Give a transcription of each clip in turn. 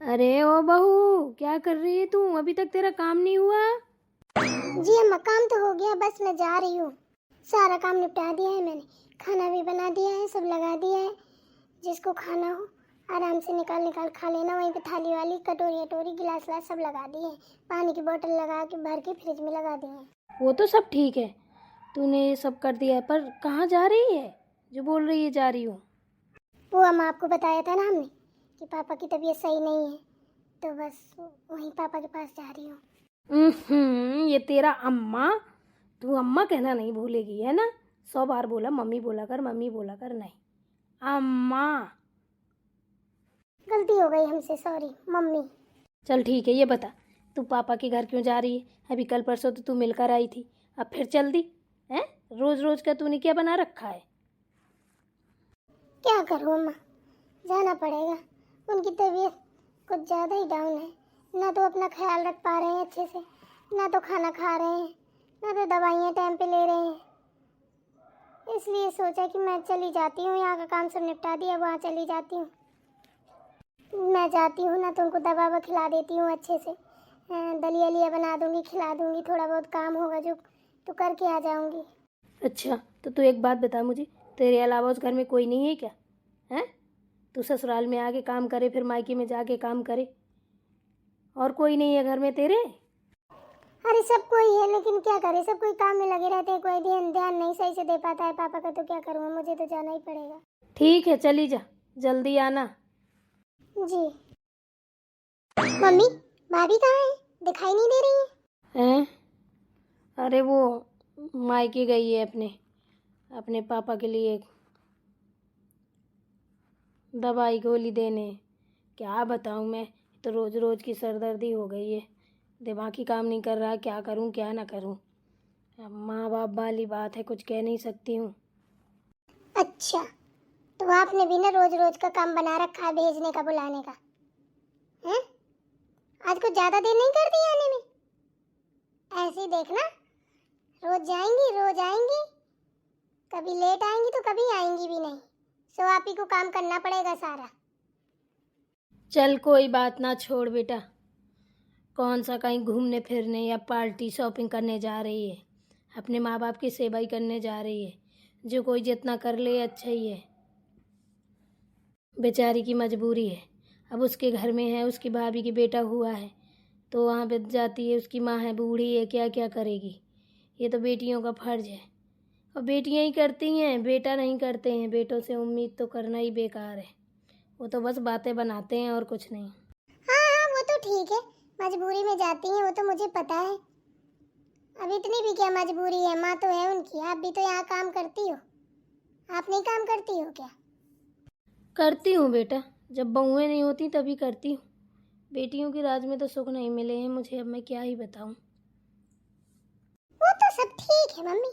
अरे ओ बहू, क्या कर रही है तू? अभी तक तेरा काम नहीं हुआ? जी अम्मा, काम तो हो गया, बस मैं जा रही हूँ। सारा काम निपटा दिया है मैंने। खाना भी बना दिया है, सब लगा दिया है। जिसको खाना हो आराम से निकाल निकाल खा लेना। वहीं पे थाली वाली कटोरी वटोरी गिलास विलास सब लगा दिए हैं। पानी की बोतल लगा के भर के फ्रिज में लगा दिए हैं। वो तो सब ठीक है, तूने ये सब कर दिया है, पर कहाँ जा रही है जो बोल रही है जा रही हूँ? वो अम्मा, आपको बताया था ना हमने कि पापा की तबीयत सही नहीं है, तो बस वहीं पापा के पास जा रही हूँ। ये तेरा अम्मा। तू अम्मा कहना नहीं भूलेगी, है ना? 100 बार बोला मम्मी बोला कर, मम्मी बोला कर, नहीं अम्मा। गलती हो गई हमसे, सॉरी मम्मी। चल ठीक है, ये बता तू पापा के घर क्यों जा रही है? अभी कल परसों तो तू मिलकर आई थी, अब फिर चल दी है? रोज रोज का तूने क्या बना रखा है? क्या करूँ अम्मा, जाना पड़ेगा। उनकी तबीयत कुछ ज़्यादा ही डाउन है। ना तो अपना ख्याल रख पा रहे हैं अच्छे से, ना तो खाना खा रहे हैं, ना तो दवाइयाँ टाइम पे ले रहे हैं। इसलिए सोचा कि मैं चली जाती हूँ, यहाँ का काम सब निपटा दिया, वहाँ चली जाती हूँ। मैं जाती हूँ ना तो उनको दवा ववा खिला देती हूँ अच्छे से। दलिया लिया बना दूँगी, खिला दूँगी। थोड़ा बहुत काम होगा जो तो करके आ जाऊँगी। अच्छा, तो तू एक बात बता मुझे, तेरे अलावा उस घर में कोई नहीं है क्या? हैं? तू ससुराल में आके काम करे, फिर मायके में जाके काम करे, और कोई नहीं है घर में तेरे? अरे सब कोई है, लेकिन क्या करे, सब कोई काम में लगे रहते हैं। कोई ध्यान नहीं सही से दे पाता है पापा का, तो क्या करूँ, मुझे तो जाना ही पड़ेगा। ठीक है, चली जा, जल्दी आना। जी। मम्मी, भाभी कहाँ है? दिखाई नहीं दे रही है। हैं? अरे वो मायके गई है अपने अपने पापा के लिए दवाई गोली देने। क्या बताऊँ मैं, तो रोज़ रोज़ की सरदर्दी हो गई है, दिमाग ही काम नहीं कर रहा, क्या करूँ क्या ना करूँ। अब माँ बाप वाली बात है, कुछ कह नहीं सकती हूँ। अच्छा, तो आपने भी ना रोज रोज का काम बना रखा है भेजने का, बुलाने का हैं? आज कुछ ज्यादा देर नहीं कर दी आने में। ऐसे ही देखना, रोज जाएंगी रोज आएंगी, कभी लेट आएंगी तो कभी आएंगी भी नहीं। सो आप ही को काम करना पड़ेगा सारा। चल कोई बात ना, छोड़ बेटा, कौन सा कहीं घूमने फिरने या पार्टी शॉपिंग करने जा रही है? अपने माँ बाप की सेवा ही करने जा रही है। जो कोई जितना कर ले अच्छा ही है, बेचारी की मजबूरी है। अब उसके घर में है, उसकी भाभी की बेटा हुआ है, तो वहाँ पे जाती है, उसकी माँ है बूढ़ी है, क्या क्या करेगी? ये तो बेटियों का फर्ज है, और बेटियां ही करती हैं, बेटा नहीं करते हैं। बेटों से उम्मीद तो करना ही बेकार है, वो तो बस बातें बनाते हैं और कुछ नहीं। हाँ हाँ, वो तो ठीक है, मजबूरी में जाती हैं, वो तो मुझे पता है। अब इतनी भी क्या मजबूरी है, माँ तो है उनकी। आप भी तो यहाँ काम करती हो, आप नहीं काम करती हो क्या? करती हूँ बेटा, जब बहुएं नहीं होती तभी करती हूँ। बेटियों की राज में तो सुख नहीं मिले हैं मुझे, अब मैं क्या ही बताऊँ। वो तो सब ठीक है मम्मी,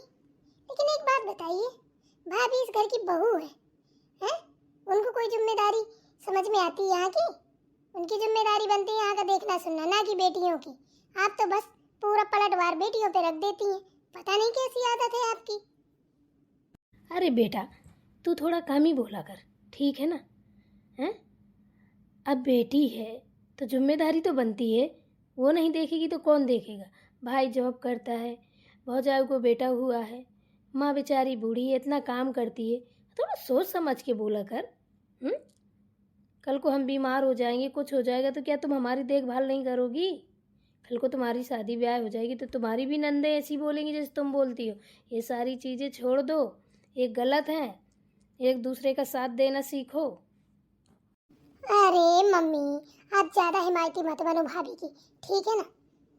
लेकिन एक बात बताइए, भाभी इस घर की बहू है? उनको कोई जिम्मेदारी समझ में आती है यहाँ की? उनकी जिम्मेदारी बनती है यहाँ का देखना सुनना, ना कि बेटियों की। आप तो बस पूरा पलटवार बेटियों पे रख देती हैं। पता नहीं कैसी आदत है आपकी। अरे बेटा, तू थोड़ा कम ही बोला कर, ठीक है ना? हैं? अब बेटी है तो जिम्मेदारी तो बनती है, वो नहीं देखेगी तो कौन देखेगा? भाई जॉब करता है, भौजाई को बेटा हुआ है, माँ बेचारी बूढ़ी है, इतना काम करती है, थोड़ा सोच समझ के बोला कर। कल को हम बीमार हो जाएंगे, कुछ हो जाएगा तो क्या तुम हमारी देखभाल नहीं करोगी? कल को तुम्हारी शादी ब्याह हो जाएगी तो तुम्हारी भी नंदे ऐसी बोलेंगी जैसे तुम बोलती हो। ये सारी चीज़ें छोड़ दो, ये गलत है, एक दूसरे का साथ देना सीखो। अरे मम्मी, आप ज्यादा हिमायती मत बनो भाभी की, ठीक है ना?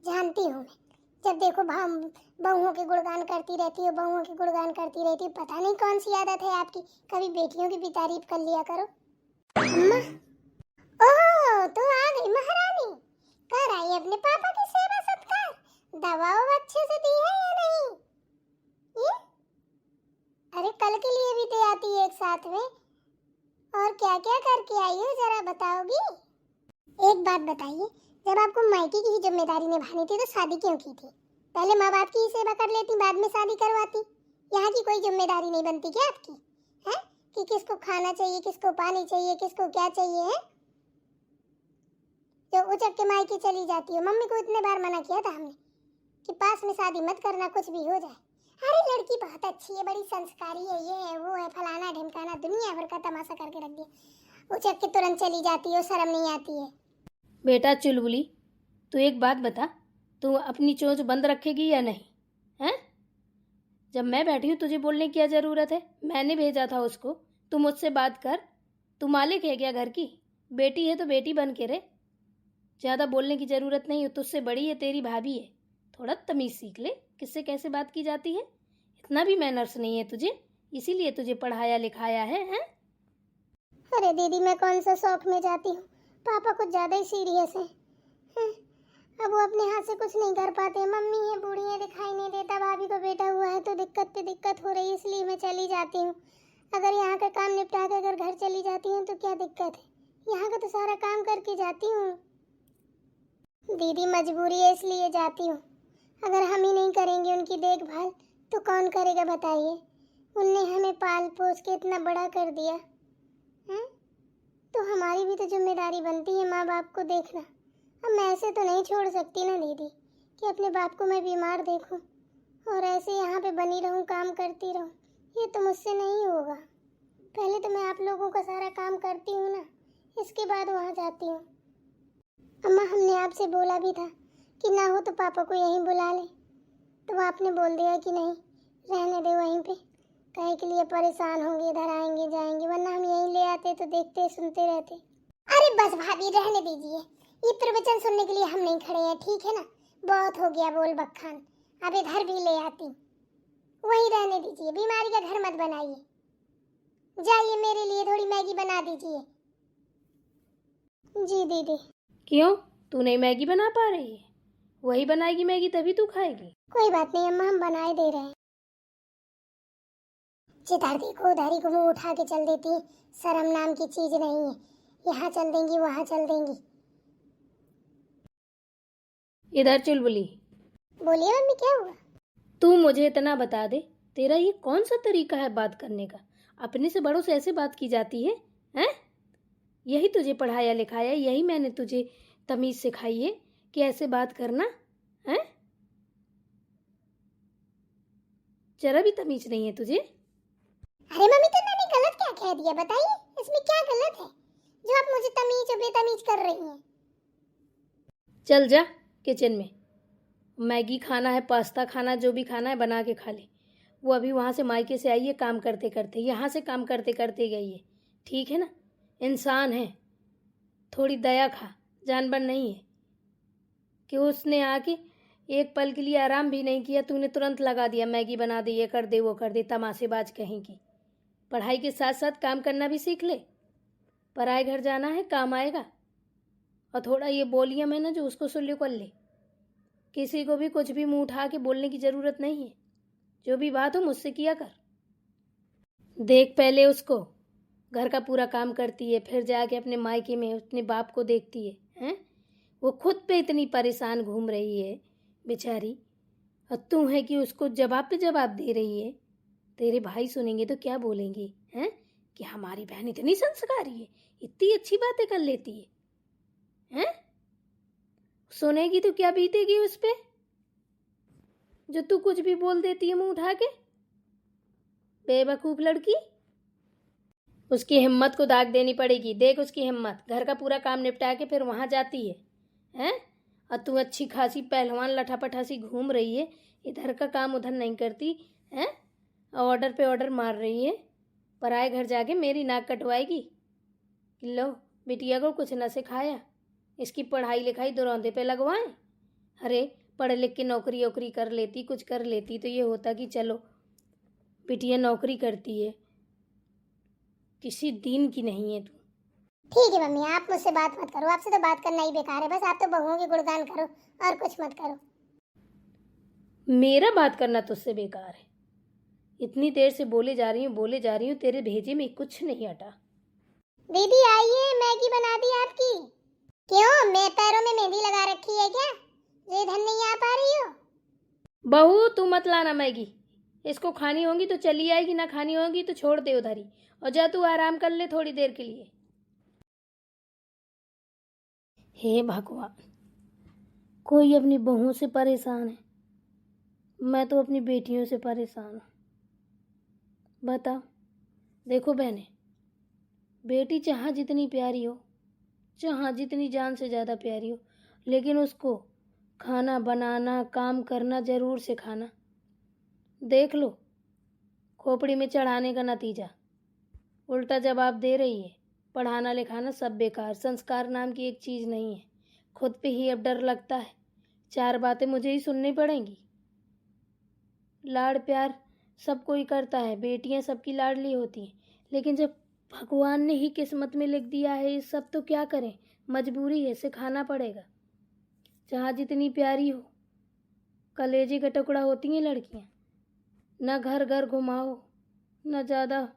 जानती हूँ मैं, जब देखो बहुओं के गुणगान करती रहती हो, बहुओं के गुणगान करती रहती हो। पता नहीं कौन सी आदत है आपकी, कभी बेटियों की भी तारीफ कर लिया करो। अम्मा, ओह तो आ गई महारानी। कर आई अपने पापा की सेवा सत्कार। दवा वो अच्छे से दी है या नहीं? ये? अरे कल के लिए भी तो आती है एक साथ में। और क्या क्या करके आई हो, जरा बताओगी? एक बात बताइए, जब आपको मायके की ही जिम्मेदारी निभानी थी तो शादी क्यों की थी? पहले माँ बाप की ही सेवा कर लेती, बाद में शादी करवाती। यहाँ की कोई जिम्मेदारी नहीं बनती क्या आपकी? है कि किसको खाना चाहिए, किसको पानी चाहिए, किसको क्या चाहिए है? उचक के मायके चली जाती हो। मम्मी को इतने बार मना किया था हमने कि पास में शादी मत करना, कुछ भी हो जाए। अरे लड़की बहुत अच्छी है, बड़ी संस्कारी है, ये है वो है, फलाना ढिमकाना, दुनिया भर का तमाशा करके रख दिया। उचक के तुरंत चली जाती हो, शर्म नहीं आती है। बेटा चुलबुली, तू एक बात बता, तू अपनी चोंच बंद रखेगी या नहीं? हैं? जब मैं बैठी हूँ तुझे बोलने की क्या ज़रूरत है? मैंने भेजा था उसको, तू मुझसे बात कर। तू मालिक है क्या घर की? बेटी है तो बेटी बन के रहे। ज़्यादा बोलने की ज़रूरत नहीं है, तुझसे बड़ी है, तेरी भाभी है। थोड़ा तमीज़ सीख ले, किससे कैसे बात की जाती है। इतना भी मैनर्स नहीं है तुझे, इसीलिए तुझे पढ़ाया लिखाया है, हैं? अरे दीदी, मैं कौन सा शौक में जाती हूँ, पापा कुछ ज़्यादा ही सीरियस है। अब वो अपने हाथ से कुछ नहीं कर पाते। मम्मी है, बूढ़ी है, दिखाई नहीं देता। भाभी को बेटा हुआ है तो दिक्कत पे दिक्कत हो रही है, इसलिए मैं चली जाती हूँ। अगर यहाँ का काम निपटा के अगर घर चली जाती हूँ तो क्या दिक्कत है, यहाँ का तो सारा काम करके जाती हूँ। दीदी मजबूरी है इसलिए जाती हूँ। अगर हम ही नहीं करेंगे उनकी देखभाल तो कौन करेगा बताइए। उनने हमें पाल पोस के इतना बड़ा कर दिया है, तो हमारी भी तो जिम्मेदारी बनती है माँ बाप को देखना। अब मैं ऐसे तो नहीं छोड़ सकती ना दीदी कि अपने बाप को मैं बीमार देखूं और ऐसे यहाँ पे बनी रहूं, काम करती रहूं। ये तो मुझसे नहीं होगा। पहले तो मैं आप लोगों का सारा काम करती हूँ ना, इसके बाद वहाँ जाती हूँ। अम्मा, हमने आपसे बोला भी था कि ना हो तो पापा को यहीं बुला ले, तो आपने बोल दिया कि नहीं, रहने दे वहीं पे, कहे के लिए परेशान होंगे, इधर आएंगे जाएंगे, वरना हम यहीं ले आते तो देखते सुनते रहते। अरे बस भाभी, रहने दीजिए, ये प्रवचन सुनने के लिए हम नहीं खड़े हैं, ठीक है ना। बहुत हो गया बोल बखान, अब इधर भी ले आती। वहीं रहने दीजिए, बीमारी का घर मत बनाइए। जाइए, मेरे लिए थोड़ी मैगी बना दीजिए। जी दीदी। क्यों, तू नहीं मैगी बना पा रही है? वही बनाएगी मैगी तभी तू खाएगी। कोई बात नहीं अम्मा, हम बनाए दे रहे हैं। चितार देखो, उधर ही को मुंह उठा के चल देती है। शर्म नाम की चीज नहीं है, यहाँ चल देंगी वहाँ चल देंगी। इधर चुलबुली, बोलिए मम्मी, क्या हुआ? तू मुझे इतना बता दे, तेरा ये कौन सा तरीका है बात करने का? अपने से बड़ों से ऐसे बात की जाती है, हैं? यही तुझे पढ़ाया लिखाया, यही मैंने तुझे तमीज़ सिखाई है कि ऐसे बात करना, हैं? जरा भी तमीज़ नहीं है तुझे। अरे मम्मी, तो मैंने गलत क्या कह दिया बताइए, इसमें क्या गलत है जो आप मुझे तमीज और बेतमीज कर रही हैं? चल जा किचन में, मैगी खाना है, पास्ता खाना, जो भी खाना है बना के खा ले। वो अभी वहाँ से मायके से आई है काम करते करते, यहाँ से काम करते करते गई है, ठीक है ना। इंसान है, थोड़ी दया खा, जानवर नहीं है कि उसने आके एक पल के लिए आराम भी नहीं किया, तूने तुरंत लगा दिया मैगी बना दे, ये कर दे वो कर दे, तमाशेबाज कहीं की। पढ़ाई के साथ साथ काम करना भी सीख ले, पराए घर जाना है, काम आएगा। और थोड़ा ये बोलिया मैं ना जो उसको सुल्ली कर ले, किसी को भी कुछ भी मुंह उठा के बोलने की ज़रूरत नहीं है। जो भी बात हो मुझसे किया कर। देख पहले उसको, घर का पूरा काम करती है, फिर जाके अपने मायके में अपने बाप को देखती है, हैं? वो खुद पे इतनी परेशान घूम रही है बेचारी, और तू है कि उसको जवाब पे जवाब दे रही है। तेरे भाई सुनेंगे तो क्या बोलेंगे, हैं? कि हमारी बहन इतनी संस्कारी है, इतनी अच्छी बातें कर लेती है, हैं? सुनेगी तो क्या बीतेगी उस पे, जो तू कुछ भी बोल देती है मुंह उठा के, बेवकूफ लड़की। उसकी हिम्मत को दाग देनी पड़ेगी। देख उसकी हिम्मत, घर का पूरा काम निपटा के फिर वहाँ जाती है, हैं? और तू अच्छी खासी पहलवान लठापठा सी घूम रही है, इधर का काम उधर नहीं करती, हैं? ऑर्डर पे ऑर्डर मार रही है, पराए घर जाके मेरी नाक कटवाएगी। लो बिटिया को कुछ न सिखाया, इसकी पढ़ाई लिखाई दुरौंदे पे लगवाएं। अरे पढ़ लिख के नौकरी वोकरी कर लेती, कुछ कर लेती तो ये होता कि चलो बिटिया नौकरी करती है, किसी दिन की नहीं है तू। ठीक है मम्मी, आप मुझसे बात मत करो, आपसे तो बात करना ही बेकार है। बस आप तो बहुओं के गुणगान करो और कुछ मत करो। मेरा बात करना तुझसे बेकार है। इतनी देर से बोले जा रही हूँ, तेरे भेजे में कुछ नहीं हटा। दीदी आइए, मैगी बना दी आपकी। क्यों, मैं पैरों में मेहंदी लगा रखी है क्या, जो इधर नहीं आ पा रही हो? बहू तू मत लाना मैगी, इसको खानी होगी तो चली आएगी, ना खानी होगी तो छोड़ दे उधर ही, और जा तू आराम कर ले थोड़ी देर के लिए। हे भगवान, कोई अपनी बहू से परेशान है, मैं तो अपनी बेटियों से परेशान हूँ। बताओ, देखो बहने, बेटी चाहे जितनी प्यारी हो, चाहे जितनी जान से ज़्यादा प्यारी हो, लेकिन उसको खाना बनाना, काम करना ज़रूर सिखाना। देख लो खोपड़ी में चढ़ाने का नतीजा, उल्टा जवाब दे रही है। पढ़ाना लिखाना सब बेकार, संस्कार नाम की एक चीज़ नहीं है। खुद पे ही अब डर लगता है, 4 बातें मुझे ही सुननी पड़ेंगी। लाड़ प्यार सब कोई करता है, बेटियां सबकी लाडली होती हैं, लेकिन जब भगवान ने ही किस्मत में लिख दिया है ये सब तो क्या करें, मजबूरी है, सिखाना पड़ेगा। चाहे जितनी प्यारी हो, कलेजे का टुकड़ा होती हैं लड़कियां। न घर घर घुमाओ, न ज़्यादा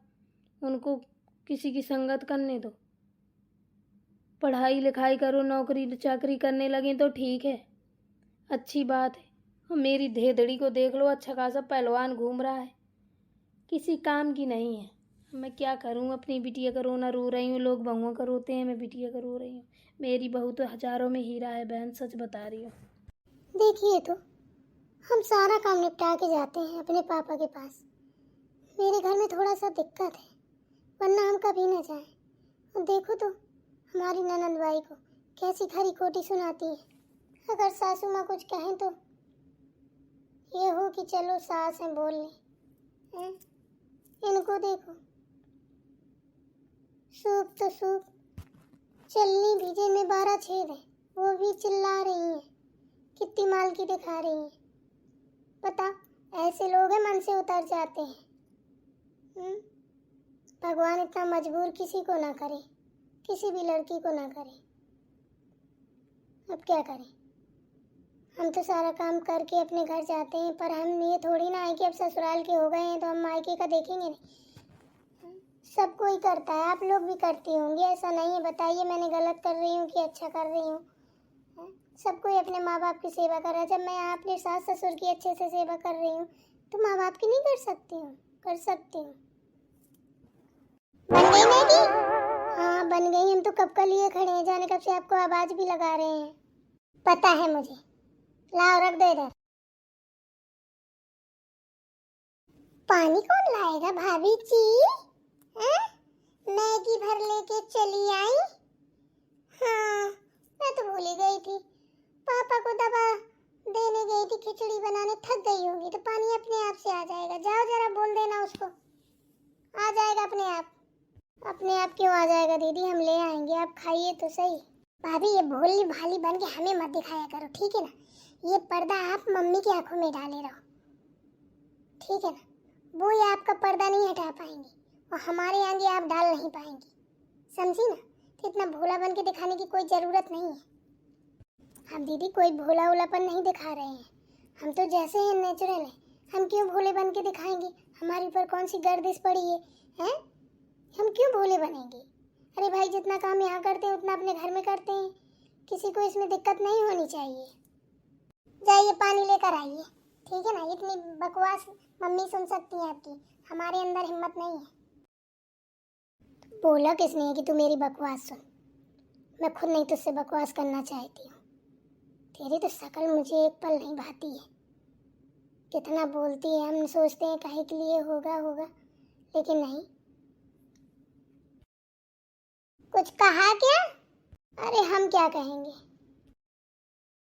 उनको किसी की संगत करने दो। पढ़ाई लिखाई करो, नौकरी चाकरी करने लगें तो ठीक है, अच्छी बात है। और मेरी धेधड़ी को देख लो, अच्छा खासा पहलवान घूम रहा है, किसी काम की नहीं है। मैं क्या करूं, अपनी बिटिया का रोना रो रही हूँ, लोग बहुओं का रोते हैं, मैं बिटिया का रो रही हूँ। मेरी बहू तो हजारों में हीरा है बहन, सच बता रही हूँ। देखिए तो हम सारा काम निपटा के जाते हैं अपने पापा के पास। मेरे घर में थोड़ा सा दिक्कत है, वरना हम कभी ना जाएं। और देखो तो हमारी ननंद बाई को कैसी खरी खोटी सुनाती है। अगर सासू माँ कुछ कहें तो ये हो कि चलो सास है बोल लें। इनको देखो, सूप तो सूप, चलनी भीजे में 12 छेद है, वो भी चिल्ला रही हैं, कितनी माल की दिखा रही हैं। पता ऐसे लोग हैं मन से उतर जाते हैं। भगवान इतना मजबूर किसी को ना करे, किसी भी लड़की को ना करे। अब क्या करें, हम तो सारा काम करके अपने घर जाते हैं, पर हम ये थोड़ी ना है कि अब ससुराल के हो गए हैं तो हम मायके का देखेंगे नहीं। सब कोई करता है, आप लोग भी करती होंगी, ऐसा नहीं है। बताइए मैंने गलत कर रही हूँ कि अच्छा कर रही हूँ। सब कोई अपने माँ बाप की सेवा कर रहा है। जब मैं अपने सास ससुर की अच्छे से सेवा कर रही हूँ तो माँ बाप की नहीं कर सकती हूँ? कर सकती हूँ। बन गई मैगी? हाँ बन गई, हम तो कब का लिए खड़े हैं, जाने कब से आपको आवाज भी लगा रहे हैं। पता है मुझे, लाओ रख दो इधर। पानी कौन लाएगा भाभी जी? मैगी भर लेके चली आई। हाँ मैं तो भूल ही गई थी, पापा को दवा देने गई थी, खिचड़ी बनाने, थक गई होगी तो पानी अपने आप से आ जाएगा। जाओ जरा बोल देना उसको, आ जाएगा अपने आप। अपने आप क्यों आ जाएगा दीदी, हम ले आएंगे, आप खाइए तो सही। भाभी ये भोली भाली बन के हमें मत दिखाया करो, ठीक है ना? ये पर्दा आप मम्मी की आंखों में डाले रहो, ठीक है ना? वो ये आपका पर्दा नहीं हटा पाएंगे और हमारे आगे आप डाल नहीं पाएंगी, समझी ना? तो इतना भोला बन के दिखाने की कोई ज़रूरत नहीं है। हम दीदी कोई भोला उलापन नहीं दिखा रहे हैं, हम तो जैसे हैं नेचुरल हैं। हम क्यों भोले बन के दिखाएंगे? हमारे ऊपर कौन सी गर्दिश पड़ी है, हैं? हम क्यों भोले बनेंगे? अरे भाई जितना काम यहाँ करते हैं उतना अपने घर में करते हैं, किसी को इसमें दिक्कत नहीं होनी चाहिए। जाइए पानी लेकर आइए, ठीक है ना? इतनी बकवास मम्मी सुन सकती हैं आपकी, हमारे अंदर हिम्मत नहीं है। बोला किसने है कि तू मेरी बकवास सुन? मैं खुद नहीं तुझसे बकवास करना चाहती हूँ। तेरी तो शक्ल मुझे एक पल नहीं भाती है। कितना बोलती है, हम सोचते हैं काहे के लिए होगा होगा, लेकिन नहीं। कुछ कहा क्या? अरे हम क्या कहेंगे,